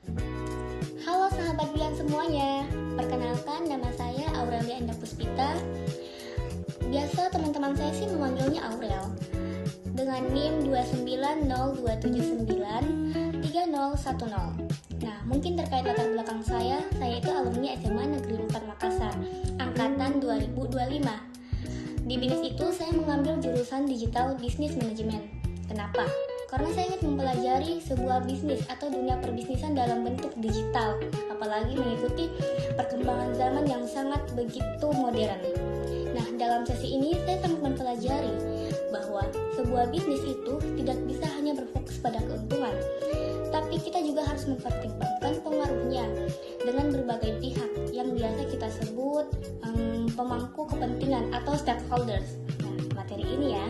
Halo sahabat Bian semuanya, perkenalkan nama saya Aurelia Endah Puspita. Biasa teman-teman saya sih memanggilnya Aurel dengan NIM 290279301. Nah, mungkin terkait latar belakang saya itu alumni SMA Negeri 4 Makassar, angkatan 2025. Di BINIS itu saya mengambil jurusan Digital Business Management. Kenapa? Karena saya ingin mempelajari sebuah bisnis atau dunia perbisnisan dalam bentuk digital, apalagi mengikuti perkembangan zaman yang sangat begitu modern. Nah, dalam sesi ini saya sangat mempelajari bahwa sebuah bisnis itu tidak bisa hanya berfokus pada keuntungan, tapi kita juga harus mempertimbangkan pengaruhnya dengan berbagai pihak yang biasa kita sebut pemangku kepentingan atau stakeholders. Nah, materi ini ya.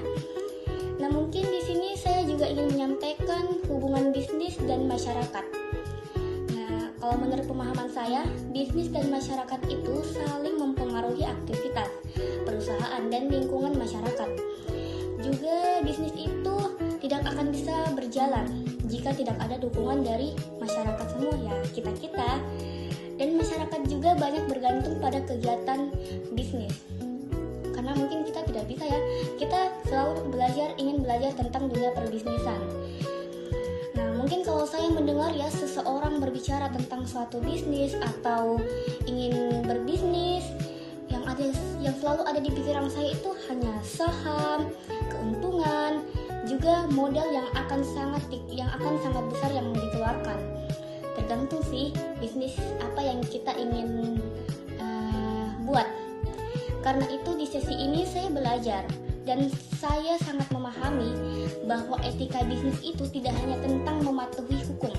Nah, mungkin di sini saya juga ingin menyampaikan hubungan bisnis dan masyarakat. Nah, kalau menurut pemahaman saya, bisnis dan masyarakat itu saling mempengaruhi aktivitas perusahaan dan lingkungan masyarakat. Juga bisnis itu tidak akan bisa berjalan jika tidak ada dukungan dari masyarakat semua, ya kita-kita. Dan masyarakat juga banyak bergantung pada kegiatan bisnis. Karena mungkin kita tidak bisa ya, kita selalu ingin belajar tentang dunia perbisnisan. Nah, mungkin kalau saya mendengar ya seseorang berbicara tentang suatu bisnis atau ingin berbisnis, yang selalu ada di pikiran saya itu hanya saham, keuntungan, juga modal yang akan sangat besar yang dikeluarkan. Tergantung sih bisnis apa yang kita ingin buat. Karena itu di sesi ini saya belajar dan saya sangat memahami bahwa etika bisnis itu tidak hanya tentang mematuhi hukum,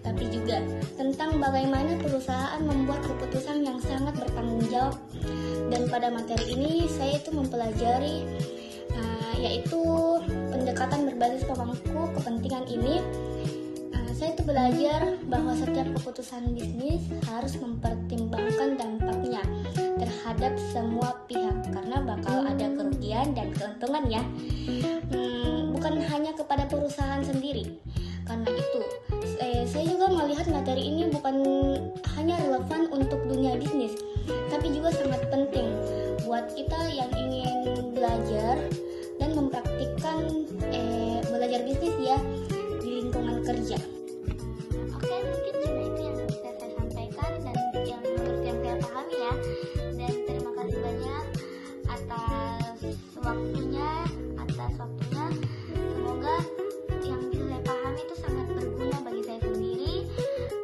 tapi juga tentang bagaimana perusahaan membuat keputusan yang sangat bertanggung jawab. Dan pada materi ini saya itu mempelajari yaitu pendekatan berbasis pemangku kepentingan ini. Saya itu belajar bahwa setiap keputusan bisnis harus mempertimbangkan dampaknya terhadap semua pihak karena bakal ada kerugian dan keuntungan ya, bukan hanya kepada perusahaan sendiri. Karena itu saya juga melihat materi ini bukan hanya relevan untuk dunia bisnis, tapi juga sangat penting buat kita yang ingin belajar dan mempraktikkan belajar bisnis ya di lingkungan kerja. Oke, mungkin cuma itu yang bisa saya sampaikan dan yang menurut yang saya pahami ya. Dan terima kasih banyak atas waktunya. Semoga yang bisa saya pahami itu sangat berguna bagi saya sendiri,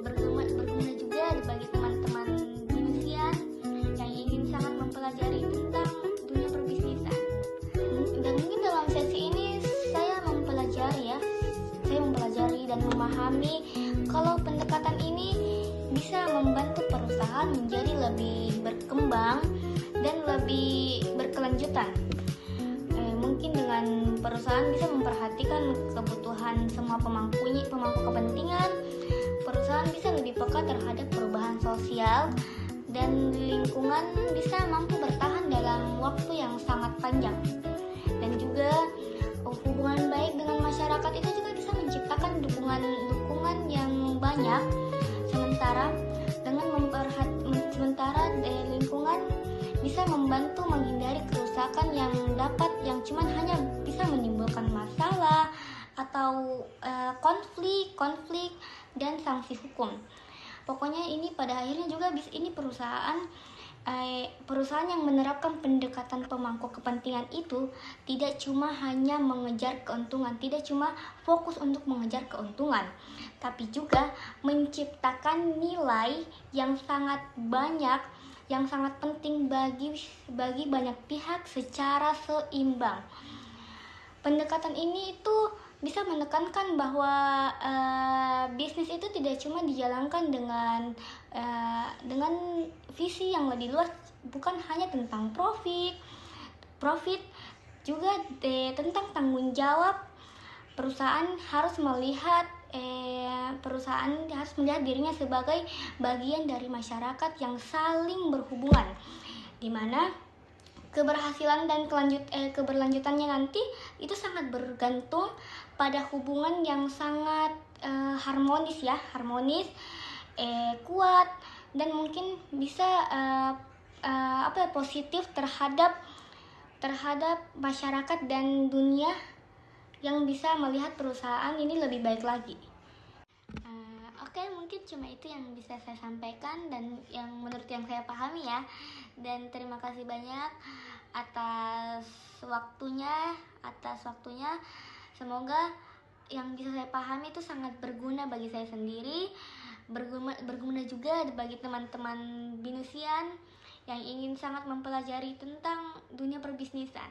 berguna juga bagi teman-teman binisian yang ingin sangat mempelajari tentang dunia perbisnisan. Dan mungkin dalam sesi ini saya mempelajari dan memahami kalau pendekatan ini bisa membantu perusahaan menjadi lebih berkembang dan lebih berkelanjutan. Mungkin dengan perusahaan bisa memperhatikan kebutuhan semua pemangku kepentingan, perusahaan bisa lebih peka terhadap perubahan sosial, dan lingkungan bisa mampu bertahan dalam waktu yang sangat panjang. Dan juga hubungan baik dengan masyarakat itu juga bisa menciptakan dukungan yang banyak. Sementara lingkungan bisa membantu menghindari kerusakan yang cuman hanya bisa menimbulkan masalah atau konflik dan sanksi hukum. Pokoknya ini pada akhirnya juga ini perusahaan yang menerapkan pendekatan pemangku kepentingan itu tidak cuma hanya mengejar keuntungan, tidak cuma fokus untuk mengejar keuntungan, tapi juga menciptakan nilai yang sangat banyak, yang sangat penting bagi banyak pihak secara seimbang. Pendekatan ini itu bisa menekankan bahwa bisnis itu tidak cuma dijalankan dengan visi yang lebih luas, bukan hanya tentang profit juga tentang tanggung jawab. Perusahaan harus melihat dirinya sebagai bagian dari masyarakat yang saling berhubungan, di mana keberhasilan dan keberlanjutannya nanti itu sangat bergantung pada hubungan yang sangat harmonis ya, harmonis, kuat, dan mungkin bisa positif terhadap masyarakat dan dunia, yang bisa melihat perusahaan ini lebih baik lagi. Oke, mungkin cuma itu yang bisa saya sampaikan dan yang menurut yang saya pahami ya. Dan terima kasih banyak atas waktunya. Semoga yang bisa saya pahami itu sangat berguna bagi saya sendiri, berguna juga bagi teman-teman binusian yang ingin sangat mempelajari tentang dunia perbisnisan.